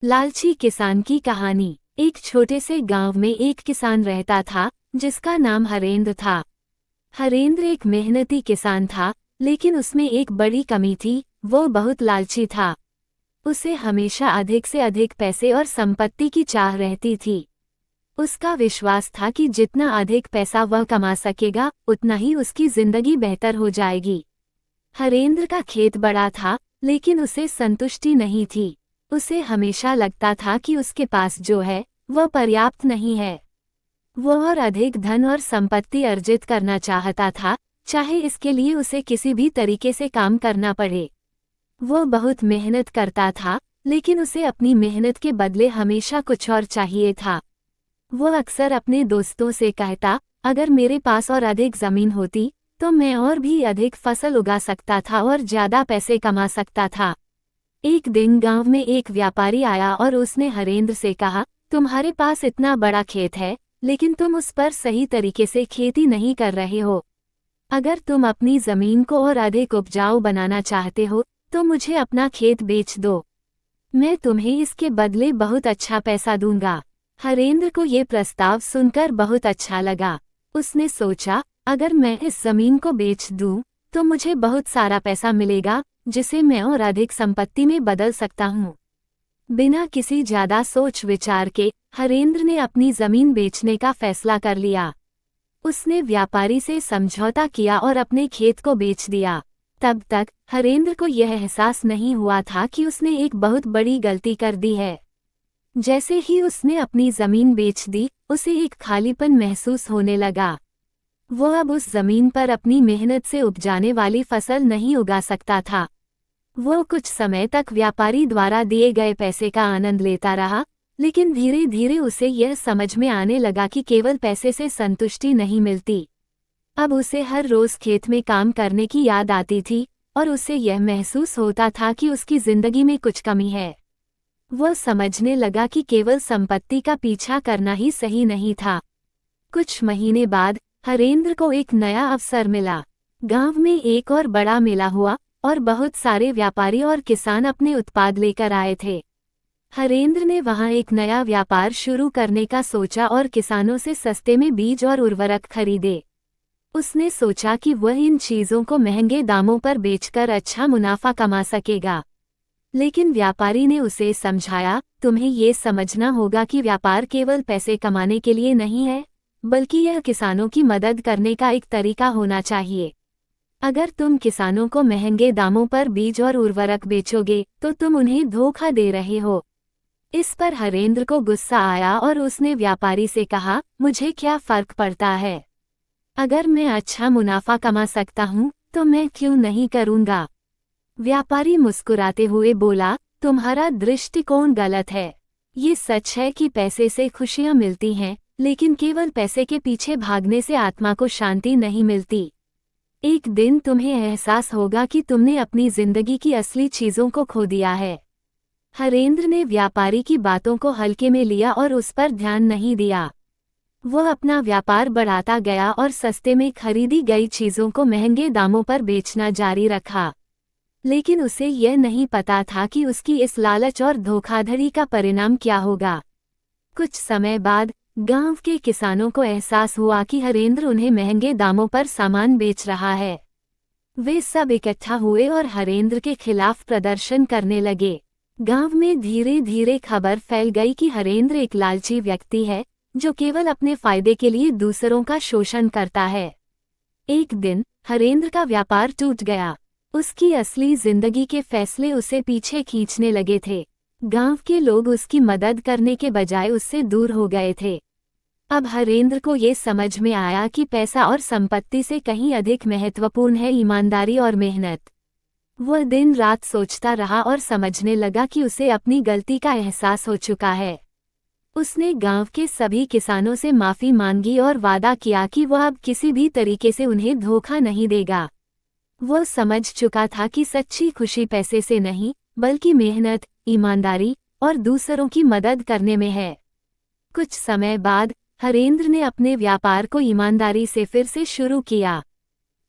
लालची किसान की कहानी। एक छोटे से गांव में एक किसान रहता था जिसका नाम हरेंद्र था। हरेंद्र एक मेहनती किसान था, लेकिन उसमें एक बड़ी कमी थी, वो बहुत लालची था। उसे हमेशा अधिक से अधिक पैसे और संपत्ति की चाह रहती थी। उसका विश्वास था कि जितना अधिक पैसा वह कमा सकेगा उतना ही उसकी जिंदगी बेहतर हो जाएगी। हरेंद्र का खेत बड़ा था, लेकिन उसे संतुष्टि नहीं थी। उसे हमेशा लगता था कि उसके पास जो है वह पर्याप्त नहीं है। वह और अधिक धन और संपत्ति अर्जित करना चाहता था, चाहे इसके लिए उसे किसी भी तरीके से काम करना पड़े। वह बहुत मेहनत करता था, लेकिन उसे अपनी मेहनत के बदले हमेशा कुछ और चाहिए था। वह अक्सर अपने दोस्तों से कहता, अगर मेरे पास और अधिक जमीन होती तो मैं और भी अधिक फसल उगा सकता था और ज्यादा पैसे कमा सकता था। एक दिन गांव में एक व्यापारी आया और उसने हरेंद्र से कहा, तुम्हारे पास इतना बड़ा खेत है, लेकिन तुम उस पर सही तरीके से खेती नहीं कर रहे हो। अगर तुम अपनी जमीन को और अधिक उपजाऊ बनाना चाहते हो तो मुझे अपना खेत बेच दो। मैं तुम्हें इसके बदले बहुत अच्छा पैसा दूंगा। हरेंद्र को ये प्रस्ताव सुनकर बहुत अच्छा लगा। उसने सोचा, अगर मैं इस जमीन को बेच दूं तो मुझे बहुत सारा पैसा मिलेगा, जिसे मैं और अधिक संपत्ति में बदल सकता हूँ। बिना किसी ज्यादा सोच विचार के हरेंद्र ने अपनी जमीन बेचने का फैसला कर लिया। उसने व्यापारी से समझौता किया और अपने खेत को बेच दिया। तब तक हरेंद्र को यह एहसास नहीं हुआ था कि उसने एक बहुत बड़ी गलती कर दी है। जैसे ही उसने अपनी जमीन बेच दी, उसे एक खालीपन महसूस होने लगा। वो अब उस जमीन पर अपनी मेहनत से उपजाने वाली फसल नहीं उगा सकता था। वो कुछ समय तक व्यापारी द्वारा दिए गए पैसे का आनंद लेता रहा, लेकिन धीरे धीरे उसे यह समझ में आने लगा कि केवल पैसे से संतुष्टि नहीं मिलती। अब उसे हर रोज खेत में काम करने की याद आती थी और उसे यह महसूस होता था कि उसकी जिंदगी में कुछ कमी है। वह समझने लगा कि केवल संपत्ति का पीछा करना ही सही नहीं था। कुछ महीने बाद हरेंद्र को एक नया अवसर मिला। गांव में एक और बड़ा मेला हुआ और बहुत सारे व्यापारी और किसान अपने उत्पाद लेकर आए थे। हरेंद्र ने वहां एक नया व्यापार शुरू करने का सोचा और किसानों से सस्ते में बीज और उर्वरक खरीदे। उसने सोचा कि वह इन चीजों को महंगे दामों पर बेचकर अच्छा मुनाफा कमा सकेगा। लेकिन व्यापारी ने उसे समझाया, तुम्हें ये समझना होगा कि व्यापार केवल पैसे कमाने के लिए नहीं है, बल्कि यह किसानों की मदद करने का एक तरीका होना चाहिए। अगर तुम किसानों को महंगे दामों पर बीज और उर्वरक बेचोगे तो तुम उन्हें धोखा दे रहे हो। इस पर हरेंद्र को गुस्सा आया और उसने व्यापारी से कहा, मुझे क्या फर्क पड़ता है? अगर मैं अच्छा मुनाफा कमा सकता हूँ तो मैं क्यों नहीं करूँगा? व्यापारी मुस्कुराते हुए बोला, तुम्हारा दृष्टिकोण गलत है। ये सच है कि पैसे से खुशियाँ मिलती हैं, लेकिन केवल पैसे के पीछे भागने से आत्मा को शांति नहीं मिलती। एक दिन तुम्हें एहसास होगा कि तुमने अपनी जिंदगी की असली चीजों को खो दिया है। हरेंद्र ने व्यापारी की बातों को हल्के में लिया और उस पर ध्यान नहीं दिया। वह अपना व्यापार बढ़ाता गया और सस्ते में खरीदी गई चीजों को महंगे दामों पर बेचना जारी रखा। लेकिन उसे यह नहीं पता था कि उसकी इस लालच और धोखाधड़ी का परिणाम क्या होगा। कुछ समय बाद गांव के किसानों को एहसास हुआ कि हरेंद्र उन्हें महंगे दामों पर सामान बेच रहा है। वे सब इकट्ठा हुए और हरेंद्र के खिलाफ प्रदर्शन करने लगे। गांव में धीरे धीरे खबर फैल गई कि हरेंद्र एक लालची व्यक्ति है जो केवल अपने फायदे के लिए दूसरों का शोषण करता है। एक दिन हरेंद्र का व्यापार टूट गया। उसकी असली जिंदगी के फैसले उसे पीछे खींचने लगे थे। गांव के लोग उसकी मदद करने के बजाय उससे दूर हो गए थे। अब हरेंद्र को ये समझ में आया कि पैसा और संपत्ति से कहीं अधिक महत्वपूर्ण है ईमानदारी और मेहनत। वह दिन रात सोचता रहा और समझने लगा कि उसे अपनी गलती का एहसास हो चुका है। उसने गांव के सभी किसानों से माफी मांगी और वादा किया कि वह अब किसी भी तरीके से उन्हें धोखा नहीं देगा। वह समझ चुका था कि सच्ची खुशी पैसे से नहीं, बल्कि मेहनत, ईमानदारी और दूसरों की मदद करने में है। कुछ समय बाद हरेंद्र ने अपने व्यापार को ईमानदारी से फिर से शुरू किया।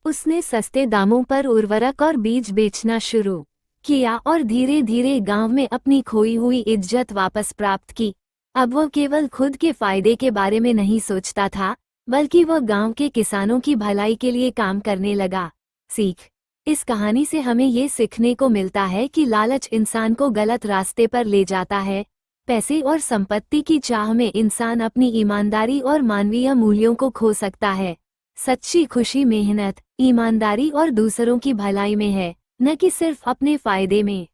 उसने सस्ते दामों पर उर्वरक और बीज बेचना शुरू किया और धीरे धीरे गांव में अपनी खोई हुई इज्जत वापस प्राप्त की। अब वह केवल खुद के फायदे के बारे में नहीं सोचता था, बल्कि वह गांव के किसानों की भलाई के लिए काम करने लगा। सीख: इस कहानी से हमें ये सीखने को मिलता है कि लालच इंसान को गलत रास्ते पर ले जाता है। पैसे और संपत्ति की चाह में इंसान अपनी ईमानदारी और मानवीय मूल्यों को खो सकता है। सच्ची खुशी मेहनत, ईमानदारी और दूसरों की भलाई में है, न कि सिर्फ अपने फायदे में।